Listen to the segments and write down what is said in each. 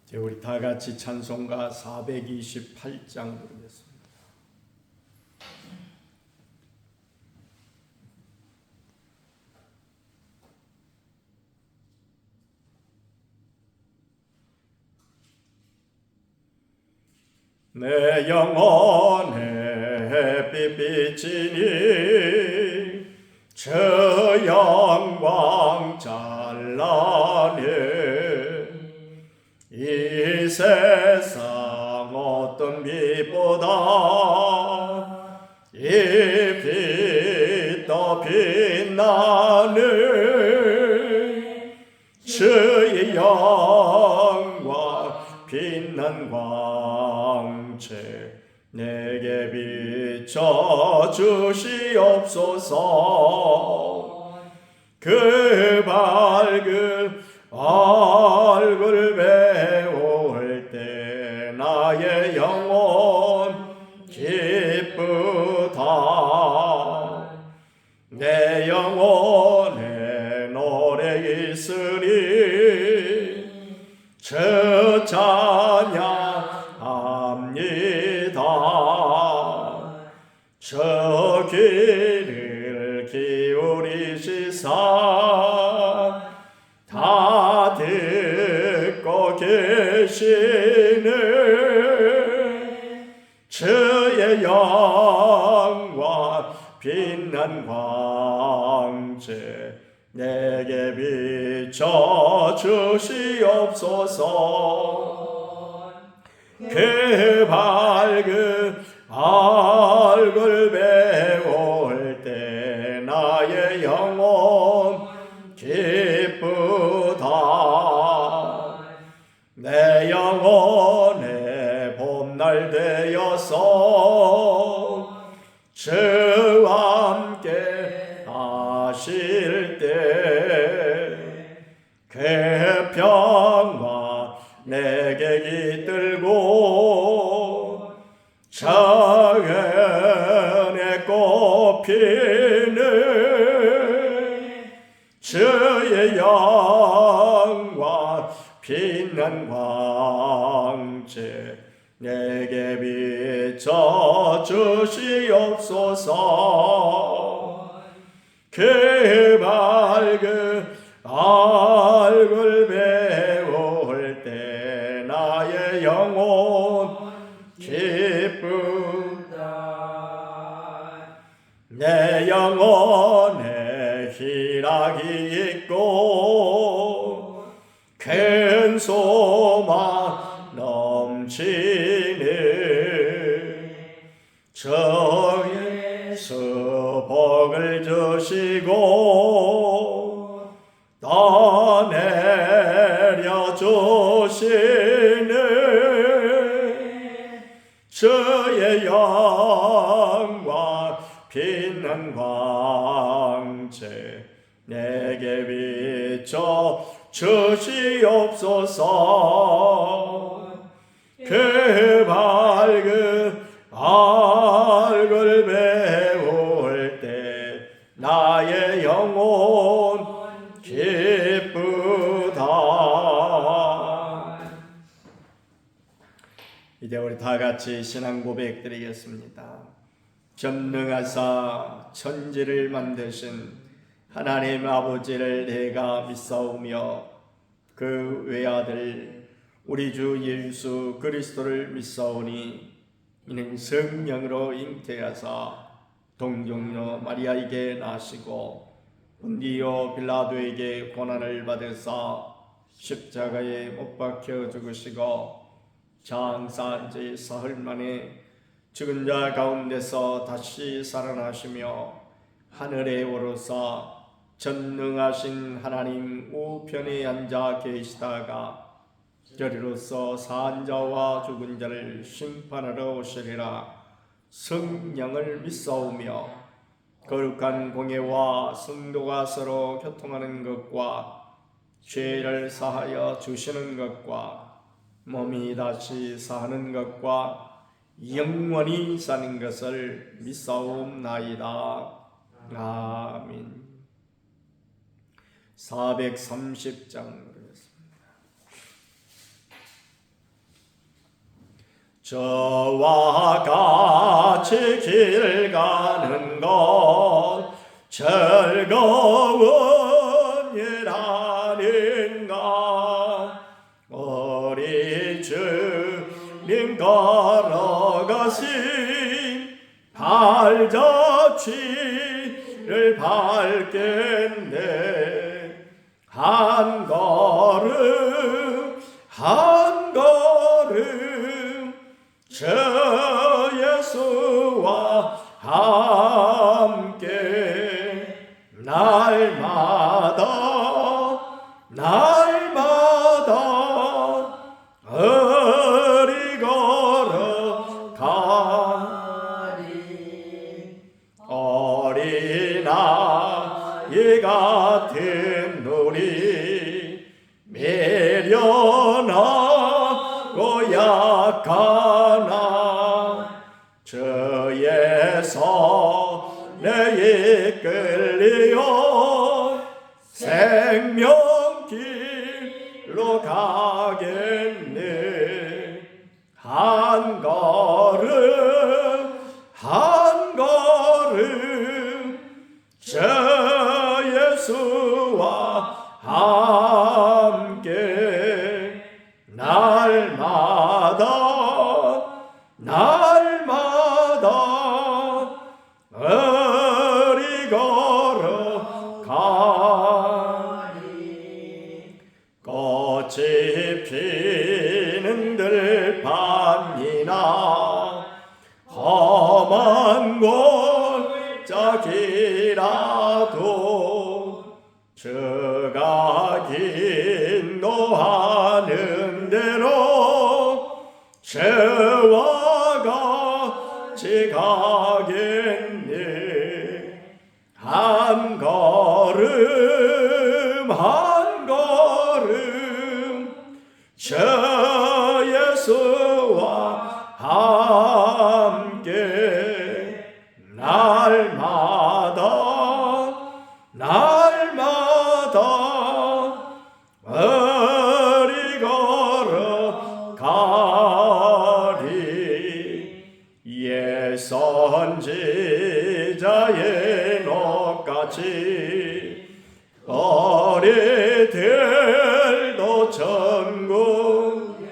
이제 우리 다 같이 찬송가 428장 부르겠습니다. 내 영혼의 빛비치니 저 영광 찬란해. 이 세상 어떤 빛보다 이 빛 더 빛나네. 주의 영광 빛난 광채 내게 비춰 주시옵소서. 그 밝은 얼굴 배울 때 나의 영혼 기쁘다. 내 영혼에 노래 있으리 저 찬양합니다. 저 귀를 기울이시사 다 듣고 계시네. 주의 영광 빛난 광채 내게 비춰 주시옵소서. 그 밝은 얼굴 배울 때 나의 영혼 기쁘다. 내 영혼의 봄날 되어서 주와 함께 하실 때 그 평화 내게 깃들고 정은의 꽃 피네. 주의 영광 빛난 광채 내게 비춰 주시옵소서. 그 밝은 얼굴 배울 때 나의 영혼 기쁘다. 내 영혼에 희락이 있고 큰 소망 넘치네. 주 예수 복을 주시고 더 내려 주시네. 주의 영광 빛난 광채 내게 비춰 주시옵소서. 그 밝은 얼굴 배울 때 나의 영혼 기쁘다. 이제 우리 다 같이 신앙 고백 드리겠습니다. 전능하사 천지를 만드신 하나님 아버지를 내가 믿사오며 그 외아들 우리 주 예수 그리스도를 믿사오니 이는 성령으로 잉태하사 동정녀 마리아에게 나시고 본디오 빌라도에게 고난을 받으사 십자가에 못 박혀 죽으시고 장사한 지 사흘 만에 죽은 자 가운데서 다시 살아나시며 하늘에 오르사 전능하신 하나님 우편에 앉아 계시다가 저리로서 산 자와 죽은 자를 심판하러 오시리라. 성령을 믿사오며 거룩한 공예와 성도가 서로 교통하는 것과 죄를 사하여 주시는 것과 몸이 다시 사는 것과 영원히 사는 것을 믿사옵나이다. 아멘. 430장 저와 같이 길 가는 것 즐거운 일 아닌가. 우리 주님 걸어가신 발자취를 밟겠네. 한 걸음 한 걸음 저 예수와 함께 날마다 어리 걸어가리. 어린아이 같은 우리 미련하고 약하나 주의 손에 이끌리어 생명길로 가겠네. 한 걸음 한 걸음 저 예수와 함께 날마다 어리 걸어가리. 꽃이 피는 들판이나 험한 골짜기라도 주가 인도하는 대로 저와 같이 가겠네. 한 걸음 한 걸음 저 예수와 함께 날마다 어리 걸어가리. 옛 선지자의 녹같이 어리들도 천국에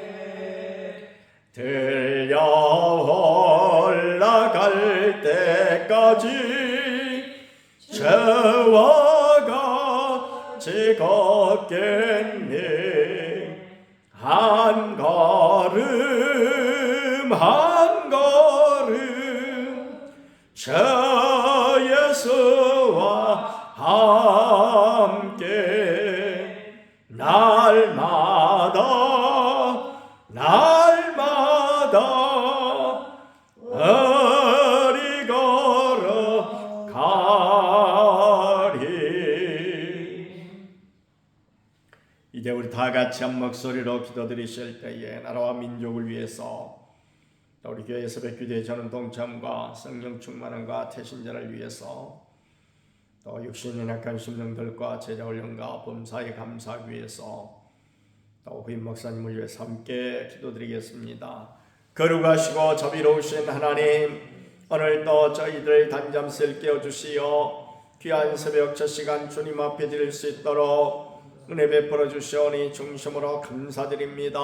들려 올라갈 때까지 저와 같이 걷겠네. 한 걸음 한 걸음 저 예수와 함께 날마다 어리 걸어가리. 이제 우리 다 같이 한 목소리로 기도드리실 때에 나라와 민족을 위해서, 우리 교회 새벽기도의 전원 동참과 성령 충만함과 태신자를 위해서, 또 육신의 약한 심령들과 제자훈련과 범사에 감사하기 위해서, 또 후임 목사님을 위해서 함께 기도드리겠습니다. 거룩하시고 자비로우신 하나님, 오늘도 저희들 단잠쓸 깨워주시어 귀한 새벽 저 시간 주님 앞에 드릴 수 있도록 은혜 베풀어 주시오니 중심으로 감사드립니다.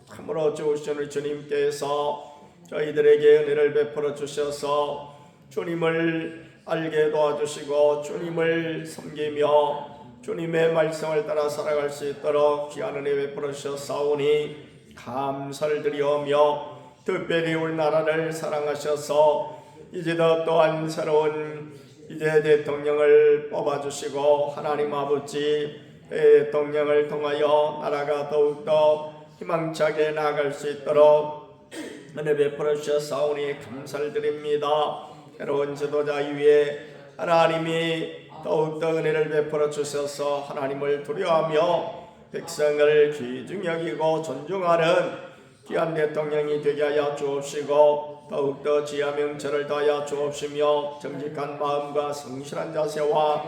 참으로 주신 주님께서 저희들에게 은혜를 베풀어 주셔서 주님을 알게 도와주시고 주님을 섬기며 주님의 말씀을 따라 살아갈 수 있도록 귀한 은혜 베풀어 주셨사오니 감사를 드리오며, 특별히 우리나라를 사랑하셔서 이제도 또한 새로운 이제 대통령을 뽑아주시고 하나님 아버지 대통령을 통하여 나라가 더욱더 희망차게 나아갈 수 있도록 은혜 베풀어 주셨사오니 감사를 드립니다. 새로운 지도자 위에 하나님이 더욱더 은혜를 베풀어 주셔서 하나님을 두려워하며 백성을 귀중히 여기고 존중하는 귀한 대통령이 되게 하여 주옵시고, 더욱더 지하 명철을 다하여 주옵시며 정직한 마음과 성실한 자세와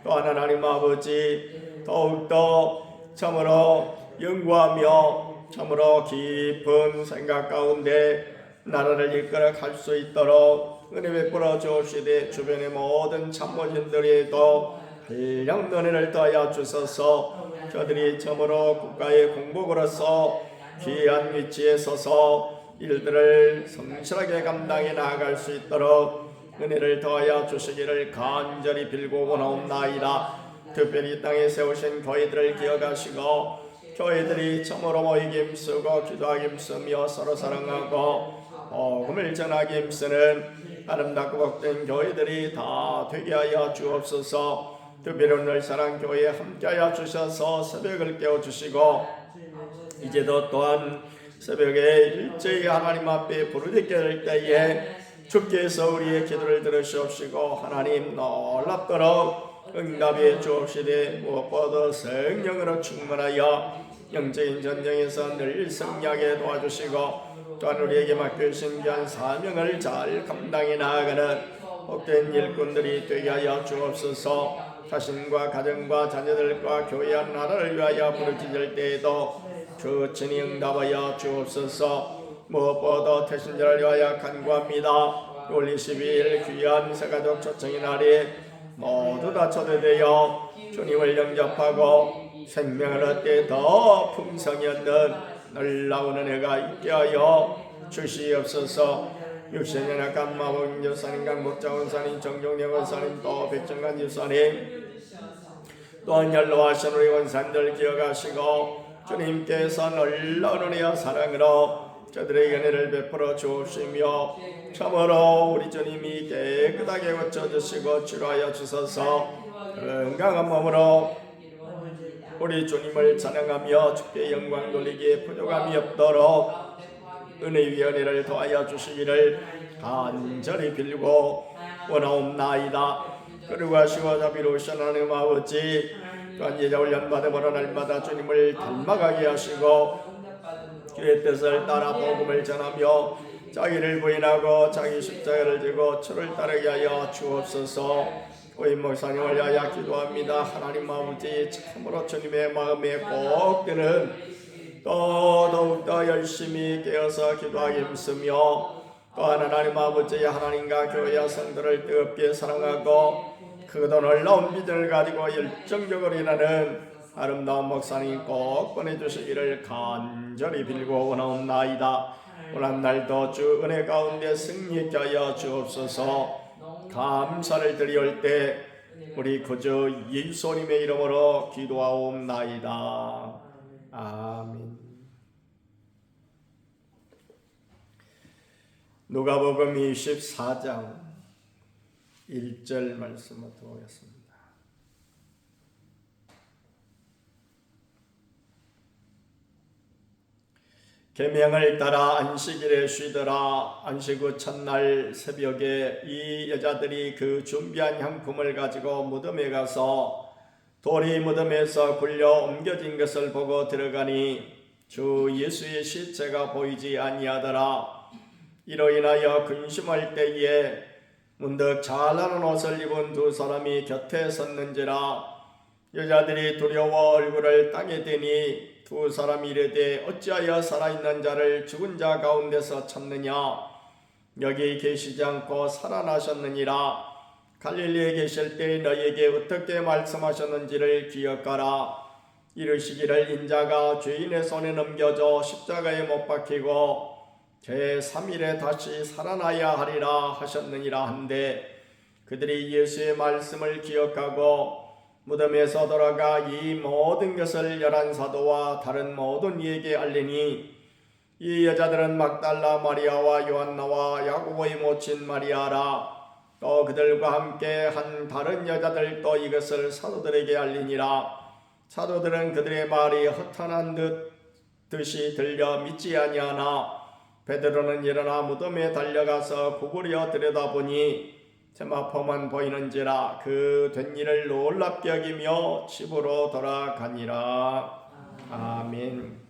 또한 하나님 아버지 더욱더 참으로 연구하며 참으로 깊은 생각 가운데 나라를 이끌어 갈 수 있도록 은혜 베풀어 주옵시되 주변의 모든 참모진들에도 한량 은혜를 더하여 주소서. 저들이 참으로 국가의 공복으로서 귀한 위치에 서서 일들을 성실하게 감당해 나아갈 수 있도록 은혜를 더하여 주시기를 간절히 빌고 원하옵나이다. 특별히 이 땅에 세우신 교회들을 기억하시고 교회들이 참으로 모이기 힘쓰고 기도하기 힘쓰며 서로 사랑하고 복음을 전하기 힘쓰는 아름답고 복된 교회들이 다 되게 하여 주옵소서. 특별히 오늘 사랑교회에 함께하여 주셔서 새벽을 깨워주시고 이제도 또한 새벽에 일제히 하나님 앞에 부르짖게 될 때에 주께서 우리의 기도를 들으시옵시고 하나님 놀랍도록 응답해 주옵시되 무엇보다 성령으로 충만하여 영적인 전쟁에서 늘 승리하게 도와주시고 또한 우리에게 맡겨주신 귀한 사명을 잘 감당해 나아가는 복된 일꾼들이 되게 하여 주옵소서. 자신과 가정과 자녀들과 교회와 나라를 위하여 부르짖을 때에도 주친히 응답하여 주옵소서. 무엇보다 태신자를 위하여 간구합니다. 6월 22일 귀한 새가족 초청의 날에 모두 다 초대되어 주님을 영접하고 생명을 얻게 더 풍성히 얻는 놀라운 은혜가 있게 하여 주시옵소서. 육신의 약한 마법 교사님, 강목자 원사님, 정종래 원사님, 또 백정관 집사님, 또한 연로하신 우리 원사님들 기억하시고 주님께서 놀라운 은혜와 사랑으로 저들의 은혜를 베풀어 주시며 참으로 우리 주님이 깨끗하게 고쳐주시고 치료하여 주셔서 건강한 몸으로 우리 주님을 찬양하며 주께 영광 돌리기에 부족함이 없도록 은혜 위에 은혜를 더하여 주시기를 간절히 빌고 원하옵나이다. 그리고 하시고 자비로우신 하나님 아버지, 또한 예정을 연받음으로 날마다 주님을 닮아가게 하시고 주의 뜻을 따라 복음을 전하며 자기를 부인하고 자기 십자가를 지고 주를 따르게 하여 주옵소서. 고인 목사님을 위하여 기도합니다. 하나님 아버지, 참으로 주님의 마음에 꼭 드는 또 더욱더 열심히 깨어서 기도하기 힘쓰며 또한 하나님 아버지, 하나님과 교회와 성도를 뜨겁게 사랑하고 그도 놀라운 믿음을 가지고 열정적으로 일하는 아름다운 목사님 꼭 보내주시기를 간절히 빌고 원하옵나이다. 오늘 날도 주 은혜 가운데 승리케 하여 주옵소서. 감사를 드리올 때 우리 그저 예수님의 이름으로 기도하옵나이다. 아멘. 누가복음 24장 1절 말씀을 보겠습니다. 계명을 따라 안식일에 쉬더라. 안식 후 첫날 새벽에 이 여자들이 그 준비한 향품을 가지고 무덤에 가서 돌이 무덤에서 굴려 옮겨진 것을 보고 들어가니 주 예수의 시체가 보이지 아니하더라. 이로 인하여 근심할 때에 문득 잘나는 옷을 입은 두 사람이 곁에 섰는지라. 여자들이 두려워 얼굴을 땅에 대니 두 사람이 이르되 어찌하여 살아있는 자를 죽은 자 가운데서 찾느냐? 여기 계시지 않고 살아나셨느니라. 갈릴리에 계실 때 너희에게 어떻게 말씀하셨는지를 기억하라. 이르시기를 인자가 죄인의 손에 넘겨져 십자가에 못 박히고 제3일에 다시 살아나야 하리라 하셨느니라 한데 그들이 예수의 말씀을 기억하고 무덤에서 돌아가 이 모든 것을 열한 사도와 다른 모든 이에게 알리니 이 여자들은 막달라 마리아와 요한나와 야고보의 모친 마리아라. 또 그들과 함께 한 다른 여자들도 이것을 사도들에게 알리니라. 사도들은 그들의 말이 허탄한 듯이 들려 믿지 아니하나 베드로는 일어나 무덤에 달려가서 구부려 들여다보니 세마포만 보이는지라. 그 된 일을 놀랍게 여기며 집으로 돌아가니라. 아멘.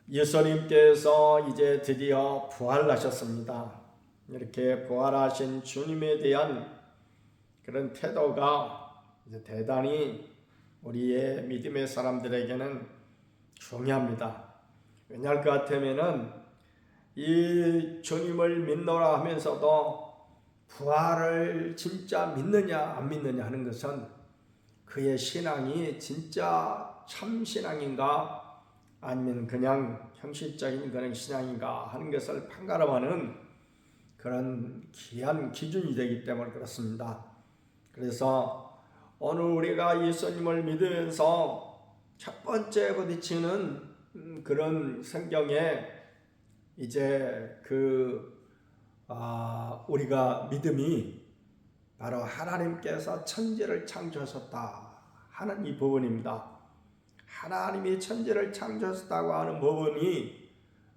예수님께서 이제 드디어 부활하셨습니다. 이렇게 부활하신 주님에 대한 그런 태도가 이제 대단히 우리의 믿음의 사람들에게는 중요합니다. 왜냐할 것 같으면은 이 주님을 믿노라 하면서도 부활을 진짜 믿느냐 안 믿느냐 하는 것은 그의 신앙이 진짜 참 신앙인가 아니면 그냥 형식적인 그런 신앙인가 하는 것을 판가름하는 그런 귀한 기준이 되기 때문에 그렇습니다. 그래서 오늘 우리가 예수님을 믿으면서 첫 번째 부딪히는 그런 성경에 이제 우리가 믿음이 바로 하나님께서 천지를 창조하셨다 하는 이 부분입니다. 하나님이 천지를 창조하셨다고 하는 부분이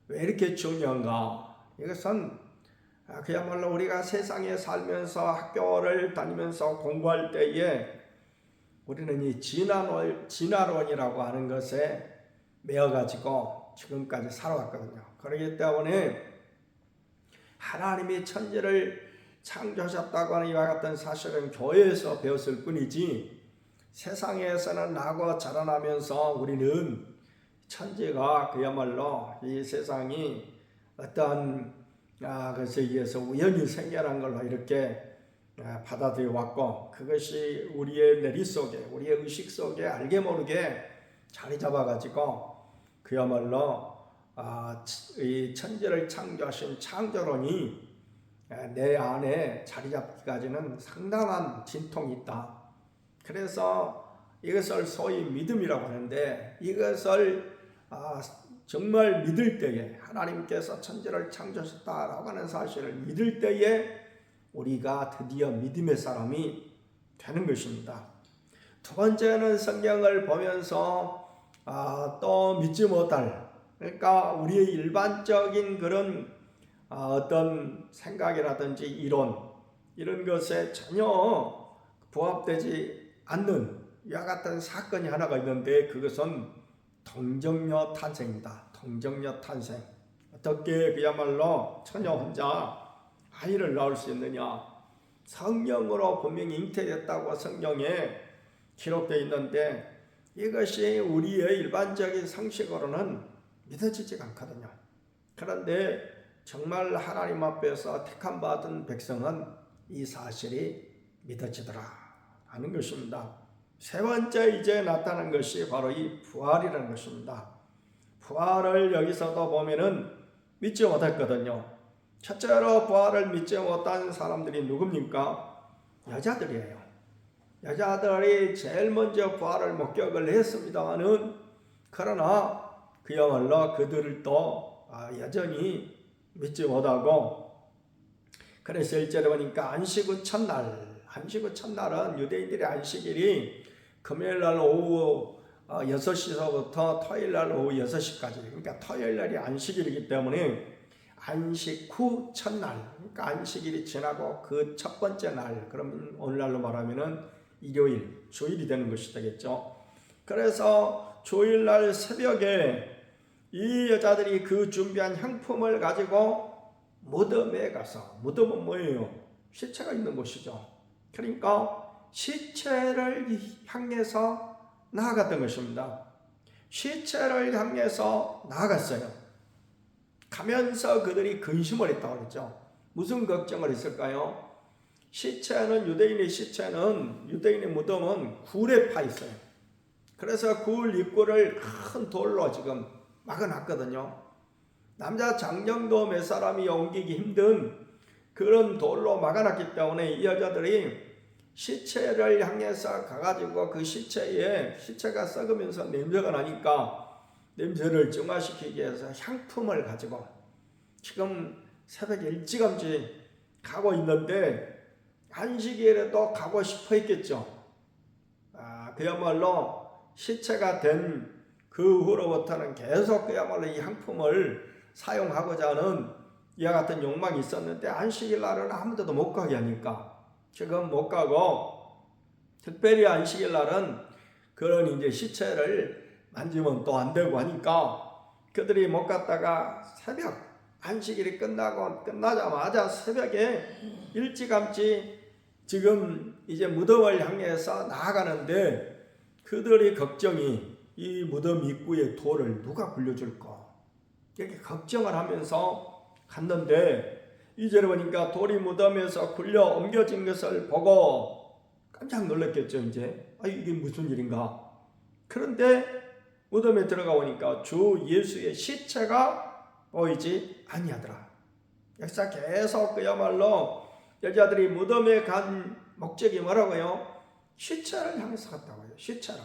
왜 이렇게 중요한가? 이것은 그야말로 우리가 세상에 살면서 학교를 다니면서 공부할 때에 우리는 이 진화론이라고 하는 것에 매여가지고 지금까지 살아왔거든요. 그렇기 때문에 하나님이 천지를 창조하셨다고 하는 이와 같은 사실은 교회에서 배웠을 뿐이지 세상에서는 나고 자라나면서 우리는 천지가 그야말로 이 세상이 어떤 것에 의해서 우연히 생겨난 걸로 이렇게 받아들여 왔고 그것이 우리의 내리 속에 우리의 의식 속에 알게 모르게 자리 잡아가지고 그야말로 이 천지를 창조하신 창조론이 내 안에 자리 잡기까지는 상당한 진통이 있다. 그래서 이것을 소위 믿음이라고 하는데 이것을 정말 믿을 때에 하나님께서 천지를 창조하셨다라고 하는 사실을 믿을 때에 우리가 드디어 믿음의 사람이 되는 것입니다. 두 번째는 성경을 보면서 또 믿지 못할 그러니까 우리의 일반적인 그런 어떤 생각이라든지 이론 이런 것에 전혀 부합되지 않는 이와 같은 사건이 하나가 있는데 그것은 동정녀 탄생입니다. 동정녀 탄생. 어떻게 그야말로 처녀 혼자 아이를 낳을 수 있느냐? 성령으로 분명히 잉태됐다고 성경에 기록되어 있는데 이것이 우리의 일반적인 상식으로는 믿어지지가 않거든요. 그런데 정말 하나님 앞에서 택함 받은 백성은 이 사실이 믿어지더라 하는 것입니다. 세 번째 이제 나타난 것이 바로 이 부활이라는 것입니다. 부활을 여기서도 보면은 믿지 못했거든요. 첫째로 부활을 믿지 못한 사람들이 누굽니까? 여자들이에요. 여자들이 제일 먼저 부활을 목격을 했습니다마는 그러나 그야말로 그들을 또 여전히 믿지 못하고 그래서 1절에 보니까 안식 후 첫날은 유대인들의 안식일이 금요일날 오후 6시서부터 토요일날 오후 6시까지 그러니까 토요일날이 안식일이기 때문에 안식 후 첫날 그러니까 안식일이 지나고 그 첫 번째 날 그러면 오늘날로 말하면은 일요일 주일이 되는 것이 되겠죠. 그래서 주일날 새벽에 이 여자들이 그 준비한 향품을 가지고 무덤에 가서 무덤은 뭐예요? 시체가 있는 곳이죠. 그러니까 시체를 향해서 나아갔던 것입니다. 시체를 향해서 나아갔어요. 가면서 그들이 근심을 했다고 그랬죠. 무슨 걱정을 했을까요? 유대인의 무덤은 굴에 파 있어요. 그래서 굴 입구를 큰 돌로 지금 막아놨거든요. 남자 장정도 몇 사람이 옮기기 힘든 그런 돌로 막아놨기 때문에 이 여자들이 시체를 향해서 가가지고 그 시체가 썩으면서 냄새가 나니까 냄새를 중화시키기 위해서 향품을 가지고 지금 새벽 일찌감치 가고 있는데 안식일에도 가고 싶어 했겠죠. 그야말로 시체가 된 그 후로부터는 계속 그야말로 이 향품을 사용하고자 하는 이와 같은 욕망이 있었는데 안식일 날은 아무데도 못 가게 하니까 지금 못 가고 특별히 안식일 날은 그런 이제 시체를 만지면 또 안 되고 하니까 그들이 못 갔다가 새벽 안식일이 끝나자마자 새벽에 일찌감치 지금 이제 무덤을 향해서 나아가는데 그들의 걱정이 이 무덤 입구의 돌을 누가 굴려줄까? 이렇게 걱정을 하면서 갔는데 이제 보니까 돌이 무덤에서 굴려 옮겨진 것을 보고 깜짝 놀랐겠죠. 이제 이게 무슨 일인가? 그런데 무덤에 들어가 보니까 주 예수의 시체가 보이지 아니하더라. 역사 계속 그야말로 여자들이 무덤에 간 목적이 뭐라고요? 시체를 향해서 갔다고 해요. 시체를.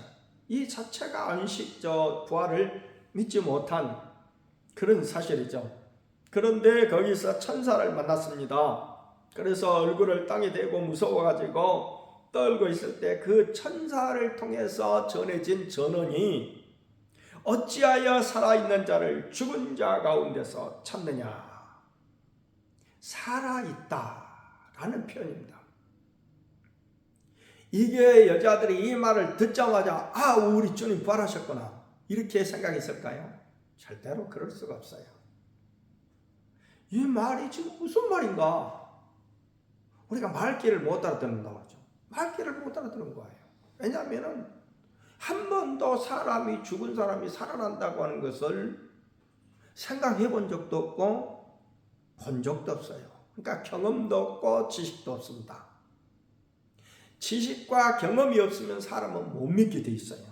이 자체가 안식적 부활을 믿지 못한 그런 사실이죠. 그런데 거기서 천사를 만났습니다. 그래서 얼굴을 땅에 대고 무서워가지고 떨고 있을 때 그 천사를 통해서 전해진 전언이 어찌하여 살아있는 자를 죽은 자 가운데서 찾느냐. 살아있다라는 표현입니다. 이게 여자들이 이 말을 듣자마자 우리 주님 부활하셨구나 이렇게 생각했을까요? 절대로 그럴 수가 없어요. 이 말이 지금 무슨 말인가? 우리가 말귀를 못 알아듣는다고 하죠. 말귀를 못 알아듣는 거예요. 왜냐하면 한 번도 사람이 죽은 사람이 살아난다고 하는 것을 생각해 본 적도 없고 본 적도 없어요. 그러니까 경험도 없고 지식도 없습니다. 지식과 경험이 없으면 사람은 못 믿게 돼 있어요.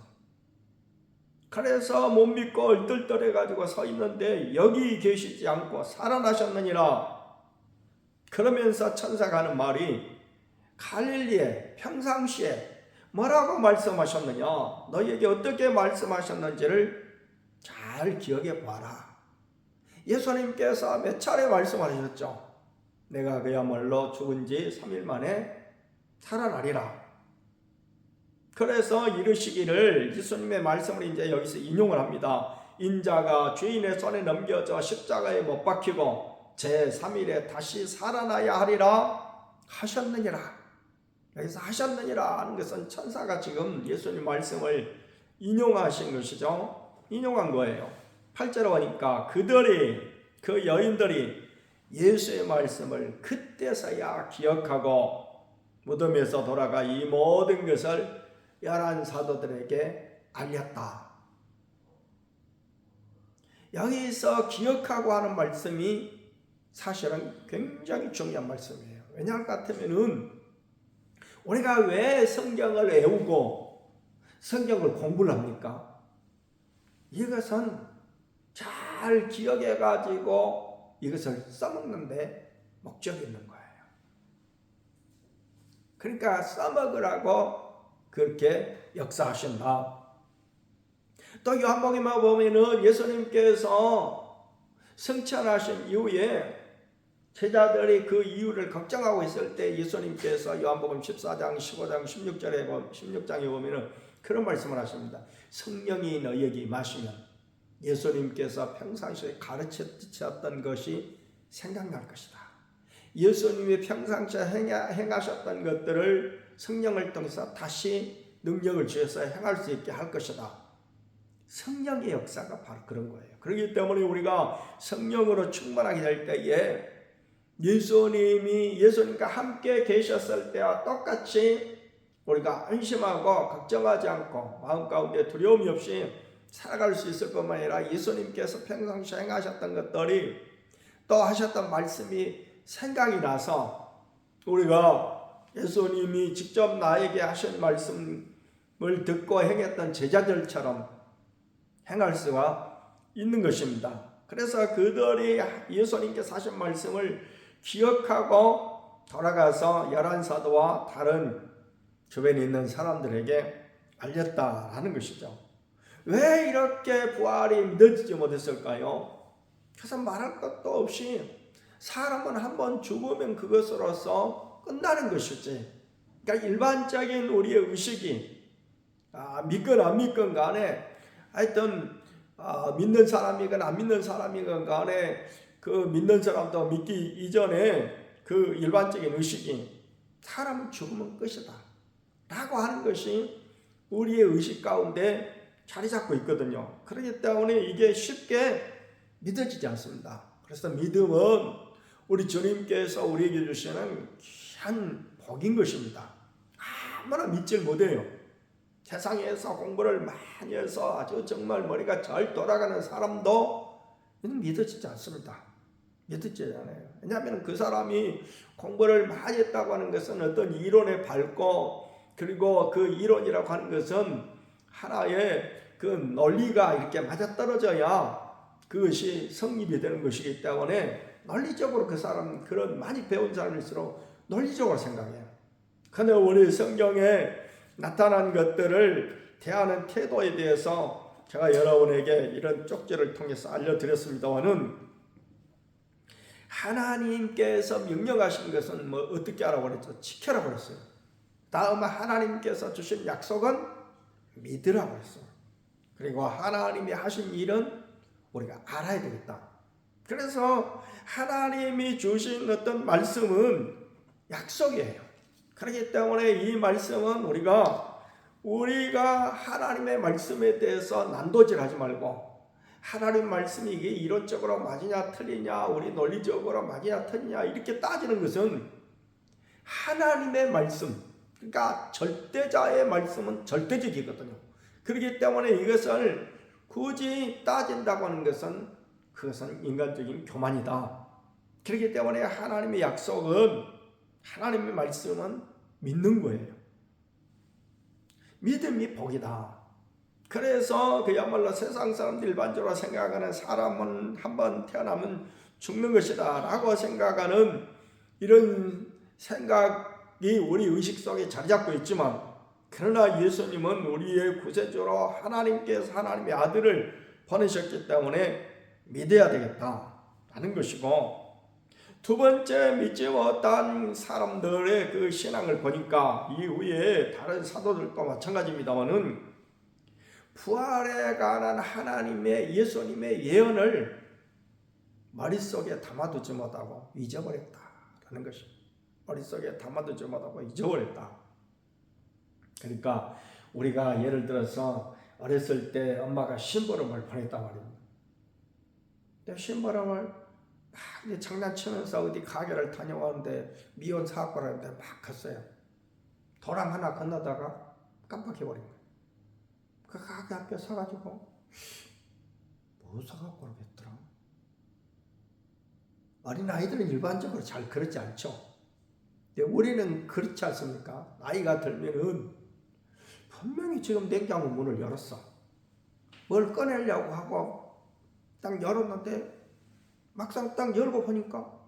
그래서 못 믿고 얼떨떨해 가지고 서 있는데 여기 계시지 않고 살아나셨느니라. 그러면서 천사가 하는 말이 갈릴리에 평상시에 뭐라고 말씀하셨느냐, 너희에게 어떻게 말씀하셨는지를 잘 기억해 봐라. 예수님께서 몇 차례 말씀하셨죠. 내가 그야말로 죽은 지 3일 만에 살아나리라. 그래서 이르시기를 예수님의 말씀을 이제 여기서 인용을 합니다. 인자가 죄인의 손에 넘겨져 십자가에 못 박히고 제3일에 다시 살아나야 하리라 하셨느니라. 여기서 하셨느니라 하는 것은 천사가 지금 예수님 말씀을 인용하신 것이죠. 인용한 거예요. 8절에 보니까 그 여인들이 예수의 말씀을 그때서야 기억하고 무덤에서 돌아가 이 모든 것을 11 사도들에게 알렸다. 여기서 기억하고 하는 말씀이 사실은 굉장히 중요한 말씀이에요. 왜냐할 것 같으면은 우리가 왜 성경을 외우고 성경을 공부를 합니까? 이것은 잘 기억해 가지고 이것을 써먹는데 목적이 있는 거예요. 그러니까 써먹으라고 그렇게 역사하신다. 또 요한복음에 보면은 예수님께서 승천하신 이후에 제자들이 그 이유를 걱정하고 있을 때 예수님께서 요한복음 14장, 15장, 16장에 보면은 그런 말씀을 하십니다. 성령이 너희에게 임하시면 예수님께서 평상시에 가르치셨던 것이 생각날 것이다. 예수님이 평상시에 행하셨던 것들을 성령을 통해서 다시 능력을 주셔서 행할 수 있게 할 것이다. 성령의 역사가 바로 그런 거예요. 그렇기 때문에 우리가 성령으로 충만하게 될 때에 예수님과 함께 계셨을 때와 똑같이 우리가 안심하고 걱정하지 않고 마음 가운데 두려움이 없이 살아갈 수 있을 뿐만 아니라 예수님께서 평상시에 행하셨던 것들이 또 하셨던 말씀이 생각이 나서 우리가 예수님이 직접 나에게 하신 말씀을 듣고 행했던 제자들처럼 행할 수가 있는 것입니다. 그래서 그들이 예수님께서 하신 말씀을 기억하고 돌아가서 11사도와 다른 주변에 있는 사람들에게 알렸다라는 것이죠. 왜 이렇게 부활이 믿어지지 못했을까요? 그래서 말할 것도 없이 사람은 한번 죽으면 그것으로서 끝나는 것이지. 그러니까 일반적인 우리의 의식이 믿건 안 믿건 간에 하여튼 믿는 사람이건 안 믿는 사람이건 간에 그 믿는 사람도 믿기 이전에 그 일반적인 의식이 사람은 죽으면 끝이다 라고 하는 것이 우리의 의식 가운데 자리 잡고 있거든요. 그렇기 때문에 이게 쉽게 믿어지지 않습니다. 그래서 믿음은 우리 주님께서 우리에게 주시는 귀한 복인 것입니다. 아무나 믿질 못해요. 세상에서 공부를 많이 해서 아주 정말 머리가 잘 돌아가는 사람도 믿어지지 않습니다. 믿어지지 않아요. 왜냐하면 그 사람이 공부를 많이 했다고 하는 것은 어떤 이론에 밟고, 그리고 그 이론이라고 하는 것은 하나의 그 논리가 이렇게 맞아떨어져야 그것이 성립이 되는 것이기 때문에 논리적으로 그 사람, 그런 많이 배운 사람일수록 논리적으로 생각해요. 그런데 우리 성경에 나타난 것들을 대하는 태도에 대해서 제가 여러분에게 이런 쪽지를 통해서 알려드렸습니다만은, 하나님께서 명령하신 것은 뭐 어떻게 하라고 그랬죠? 지켜라고 그랬어요. 다음 하나님께서 주신 약속은 믿으라고 했어요. 그리고 하나님이 하신 일은 우리가 알아야 되겠다. 그래서 하나님이 주신 어떤 말씀은 약속이에요. 그렇기 때문에 이 말씀은 우리가 하나님의 말씀에 대해서 난도질하지 말고, 하나님 말씀이 이게 이론적으로 맞으냐 틀리냐, 우리 논리적으로 맞으냐 틀리냐 이렇게 따지는 것은 하나님의 말씀, 그러니까 절대자의 말씀은 절대적이거든요. 그렇기 때문에 이것을 굳이 따진다고 하는 것은 그것은 인간적인 교만이다. 그렇기 때문에 하나님의 약속은, 하나님의 말씀은 믿는 거예요. 믿음이 복이다. 그래서 그야말로 세상 사람들 일반적으로 생각하는 사람은 한번 태어나면 죽는 것이다 라고 생각하는 이런 생각이 우리 의식 속에 자리 잡고 있지만, 그러나 예수님은 우리의 구세주로 하나님께서 하나님의 아들을 보내셨기 때문에 믿어야 되겠다라는 것이고, 두 번째, 믿지 못한 사람들의 그 신앙을 보니까 이후에 다른 사도들도 마찬가지입니다만은, 부활에 관한 하나님의, 예수님의 예언을 머릿속에 담아두지 못하고 잊어버렸다라는 것입니다. 머릿속에 담아두지 못하고 잊어버렸다. 그러니까 우리가 예를 들어서 어렸을 때 엄마가 심부름을 보냈단 말입니다. 근데 심부름을 막 장난치면서 어디 가게를 다녀왔는데 미혼 사고를 했는데 막 갔어요. 도랑 하나 건너다가 깜빡해버린 거예요. 그 가게 앞에 서가지고 뭐 사갖고 그러겠더라. 어린아이들은 일반적으로 잘 그렇지 않죠. 근데 우리는 그렇지 않습니까? 나이가 들면은 분명히 지금 냉장고 문을 열었어. 뭘 꺼내려고 하고 딱 열었는데 막상 딱 열고 보니까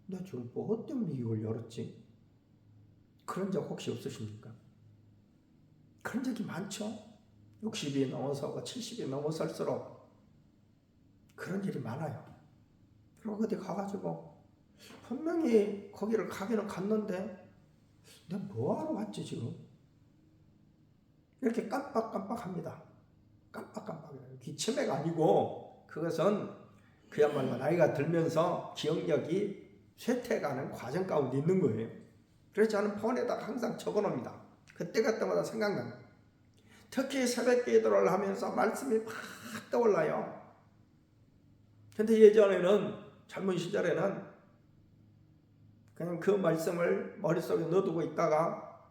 내가 지금 뭐 때문에 이걸 열었지? 그런 적 혹시 없으십니까? 그런 적이 많죠. 60이 넘어서고 70이 넘어설수록 그런 일이 많아요. 그리고 어디 가가지고 분명히 거기를 가기는 갔는데 내가 뭐하러 왔지 지금? 이렇게 깜빡깜빡합니다. 깜빡깜빡해요. 기치매가 아니고 그것은 그야말로 나이가 들면서 기억력이 쇠퇴가는 과정 가운데 있는 거예요. 그래서 저는 폰에다가 항상 적어놓습니다. 그때마다 생각납니다. 특히 새벽 기도를 하면서 말씀이 막 떠올라요. 근데 예전에는, 젊은 시절에는 그냥 그 말씀을 머릿속에 넣어두고 있다가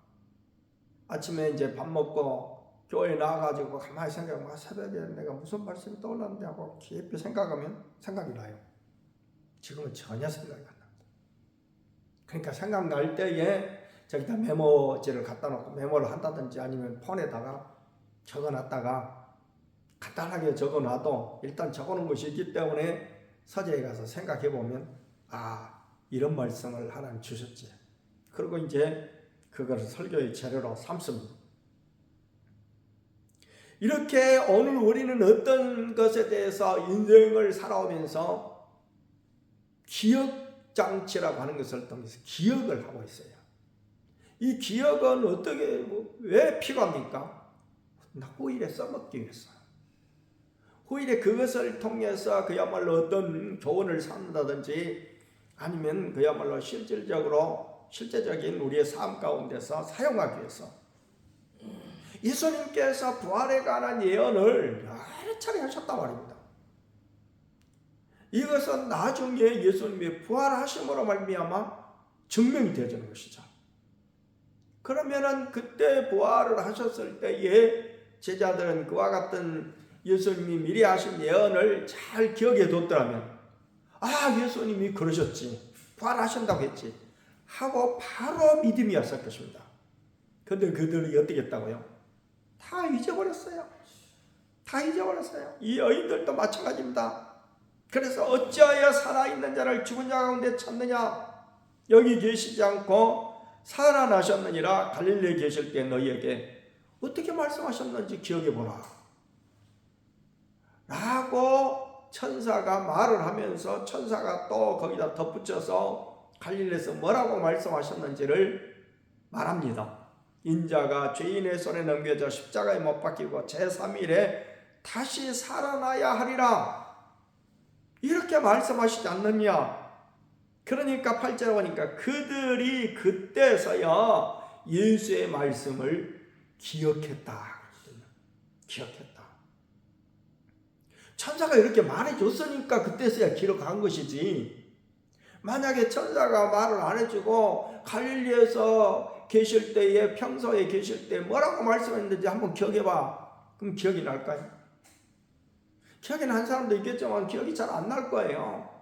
아침에 이제 밥 먹고 교회 나와가지고 가만히 생각하면 새벽에 내가 무슨 말씀이 떠올랐는데 하고 깊이 생각하면 생각이 나요. 지금은 전혀 생각이 안 납니다. 그러니까 생각날 때에 저기다 메모지를 갖다 놓고 메모를 한다든지 아니면 폰에다가 적어놨다가 간단하게 적어놔도 일단 적어놓은 것이 있기 때문에 서재에 가서 생각해보면 이런 말씀을 하나님 주셨지. 그리고 이제 그것을 설교의 재료로 삼습니다. 이렇게 오늘 우리는 어떤 것에 대해서 인생을 살아오면서 기억장치라고 하는 것을 통해서 기억을 하고 있어요. 이 기억은 어떻게, 왜 필요합니까? 후일에 써먹기 위해서. 후일에 그것을 통해서 그야말로 어떤 교훈을 삼는다든지 아니면 그야말로 실제적인 우리의 삶 가운데서 사용하기 위해서. 예수님께서 부활에 관한 예언을 여러 차례 하셨단 말입니다. 이것은 나중에 예수님의 부활하심으로 말미암아 증명이 되어지는 것이죠. 그러면은 그때 부활을 하셨을 때에 제자들은 그와 같은 예수님이 미리 하신 예언을 잘 기억해 뒀더라면, 아, 예수님이 그러셨지, 부활하신다고 했지 하고 바로 믿음이 왔을 것입니다. 근데 그들이 어떻게 했다고요? 다 잊어버렸어요. 다 잊어버렸어요. 이 여인들도 마찬가지입니다. 그래서 어찌하여 살아있는 자를 죽은 자 가운데 찾느냐, 여기 계시지 않고 살아나셨느니라. 갈릴리에 계실 때 너희에게 어떻게 말씀하셨는지 기억해보라 라고 천사가 말을 하면서, 천사가 또 거기다 덧붙여서 갈릴리에서 뭐라고 말씀하셨는지를 말합니다. 인자가 죄인의 손에 넘겨져 십자가에 못 박히고 제3일에 다시 살아나야 하리라, 이렇게 말씀하시지 않느냐. 그러니까 8절에 보니까 그들이 그때서야 예수의 말씀을 기억했다. 기억했다. 천사가 이렇게 말해줬으니까 그때서야 기록한 것이지, 만약에 천사가 말을 안 해주고 갈릴리에서 계실 때에, 평소에 계실 때 뭐라고 말씀했는지 한번 기억해봐. 그럼 기억이 날까요? 기억이 난 사람도 있겠지만 기억이 잘 안 날 거예요.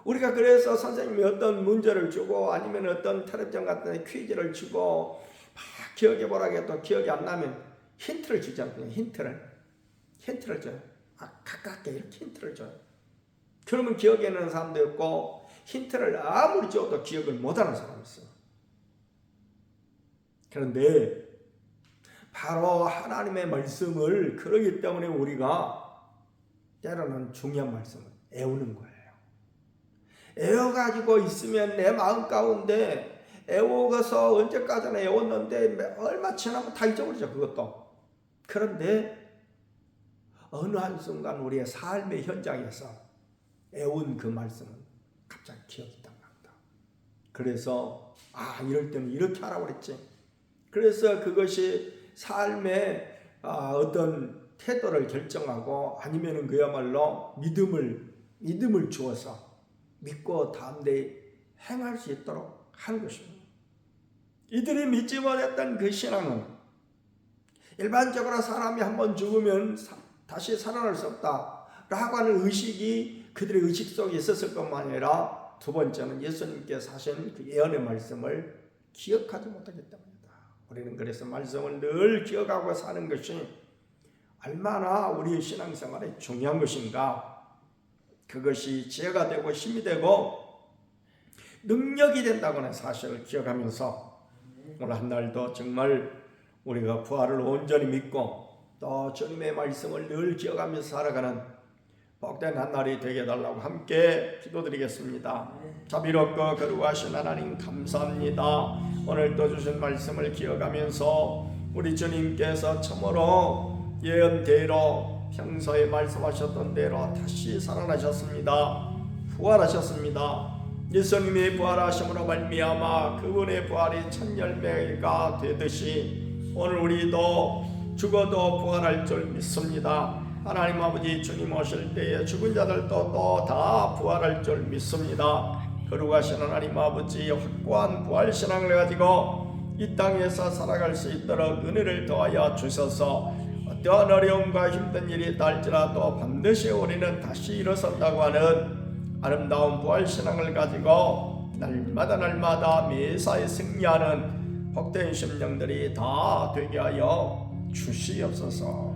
우리가 그래서 선생님이 어떤 문제를 주고 아니면 어떤 텔레비전 같은 퀴즈를 주고 막 기억해보라고 해도 기억이 안 나면 힌트를 주잖아요. 힌트를 줘요. 가깝게 이렇게 힌트를 줘요. 그러면 기억에 있는 사람도 있고, 힌트를 아무리 줘도 기억을 못하는 사람이 있어요. 그런데 바로 하나님의 말씀을, 그러기 때문에 우리가 때로는 중요한 말씀을 애우는 거예요. 애워가지고 있으면 내 마음 가운데, 애워서 언제까지나 애웠는데 얼마 지나면 다 잊어버리죠, 그것도. 그런데 어느 한순간 우리의 삶의 현장에서 애운 그 말씀은 갑자기 기억이 딱 난다. 그래서 이럴 때는 이렇게 하라고 그랬지. 그래서 그것이 삶의 어떤 태도를 결정하고, 아니면은 그야말로 믿음을 주어서 믿고 다음에 행할 수 있도록 하는 것입니다. 이들이 믿지 못했던 그 신앙은, 일반적으로 사람이 한번 죽으면 다시 살아날 수 없다라고 하는 의식이 그들의 의식 속에 있었을 것만 아니라, 두 번째는 예수님께서 하신 그 예언의 말씀을 기억하지 못하기 때문이다. 우리는 그래서 말씀을 늘 기억하고 사는 것이 얼마나 우리의 신앙생활에 중요한 것인가, 그것이 지혜가 되고 힘이 되고 능력이 된다고 하는 사실을 기억하면서, 오늘 한 날도 정말 우리가 부활을 온전히 믿고 또 주님의 말씀을 늘 기억하면서 살아가는 복된 한 날이 되게 해달라고 함께 기도드리겠습니다. 자비롭고 거룩하신 하나님, 감사합니다. 오늘 또 주신 말씀을 기억하면서 우리 주님께서 참으로 예언대로 평소에 말씀하셨던 대로 다시 살아나셨습니다. 부활하셨습니다. 예수님이 부활하심으로 말미암아 그분의 부활이 첫 열매가 되듯이 오늘 우리도 죽어도 부활할 줄 믿습니다. 하나님 아버지, 주님 오실 때에 죽은 자들도 또 다 부활할 줄 믿습니다. 거룩하신 하나님 아버지, 확고한 부활신앙을 가지고 이 땅에서 살아갈 수 있도록 은혜를 더하여 주셔서 어떠한 어려움과 힘든 일이 날지라도 반드시 우리는 다시 일어선다고 하는 아름다운 부활신앙을 가지고 날마다 매사에 승리하는 복된 심령들이 다 되게 하여 주시옵소서.